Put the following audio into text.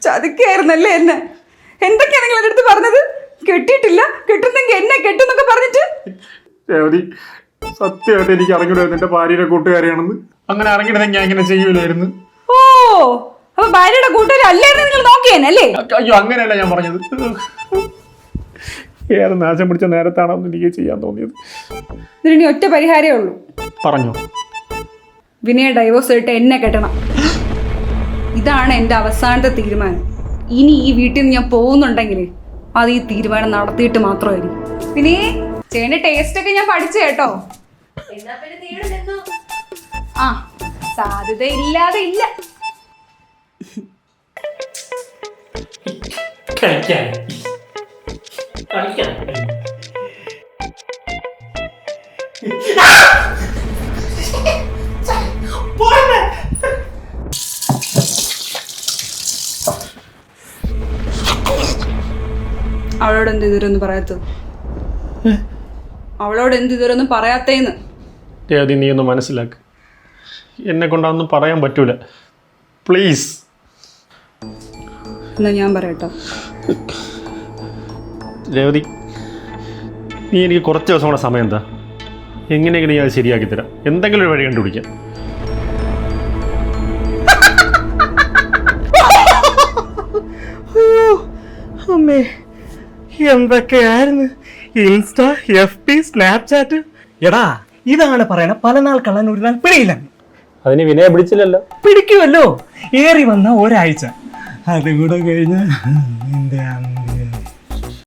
ചതിക്കായിരുന്നല്ലേ എന്നെ? എന്തൊക്കെയാ നിങ്ങൾ എൻ്റെ അടുത്ത് പറഞ്ഞത്? കെട്ടിയിട്ടില്ല, കെട്ടുന്നെങ്കിൽ എന്നെ കെട്ടുന്നൊക്കെ പറഞ്ഞിട്ട്. രേവതി, സത്യമായിട്ട് എനിക്ക് അറിഞ്ഞൂടായിരുന്നു എന്റെ ഭാര്യയുടെ കൂട്ടുകാരിയാണെന്ന്. അങ്ങനെ അറിഞ്ഞിരുന്നെങ്കിൽ ഞാൻ ഇങ്ങനെ ചെയ്യൂലായിരുന്നു. ഓ, അപ്പൊ ഭാര്യയുടെ കൂട്ടുകാരല്ലായിരുന്നു നിങ്ങൾ നോക്കിയേനല്ലേ? അയ്യോ, അങ്ങനെയല്ല ഞാൻ പറഞ്ഞത്. ഏറെ നാശം പിടിച്ച നേരത്താണോ എനിക്ക് ചെയ്യാൻ തോന്നിയത്. ഇതിനി ഒറ്റ പരിഹാരമേ ഉള്ളൂ. പറഞ്ഞോ? വിനയ ഡൈവോഴ്സ് ഇട്ട് എന്നെ കെട്ടണം. ഇതാണ് എൻ്റെ അവസാനത്തെ തീരുമാനം. ഇനി ഈ വീട്ടിൽ നിന്ന് ഞാൻ പോകുന്നുണ്ടെങ്കിൽ അത് ഈ തീരുമാനം നടത്തിയിട്ട് മാത്രമായിരിക്കും. പിന്നെ ചേട്ടൻ്റെ ടേസ്റ്റ് ഒക്കെ ഞാൻ പഠിച്ചു കേട്ടോ. ആ, സാധ്യത ഇല്ലാതെ ഇല്ല. അവളോട് എന്ത് ഇതുവരൊന്നും പറയാത്തത്? അവളോട് എന്ത് ഇതുവരൊന്നും പറയാത്തേന്ന്? രേവതി, നീ ഒന്ന് മനസ്സിലാക്ക്. എന്നെ കൊണ്ടൊന്നും പറയാൻ പറ്റൂല. പ്ലീസ്. എന്നാ ഞാൻ പറയട്ടോ. രേവതി, നീ എനിക്ക് കുറച്ച് ദിവസം കൂടെ സമയം എന്താ? എങ്ങനെയെങ്കിലും ഞാൻ അത് ശരിയാക്കി തരാം. എന്തെങ്കിലും ഒരു വഴി കണ്ടുപിടിക്കാം. അമ്മേ, എന്തൊക്കെയായിരുന്നു ഇൻസ്റ്റ, FB, സ്നാപ്ചാറ്റ്. എടാ, ഇതാണ് പറയണ പല നാൾ കള്ളൻ ഒരു നാൾ പിടിയില്ല. അതിന് വിനയ പിടിച്ചില്ലല്ലോ. പിടിക്കുമല്ലോ, ഏറി വന്ന ഒരാഴ്ച. അതുകൂടെ കഴിഞ്ഞ് നിന്റെ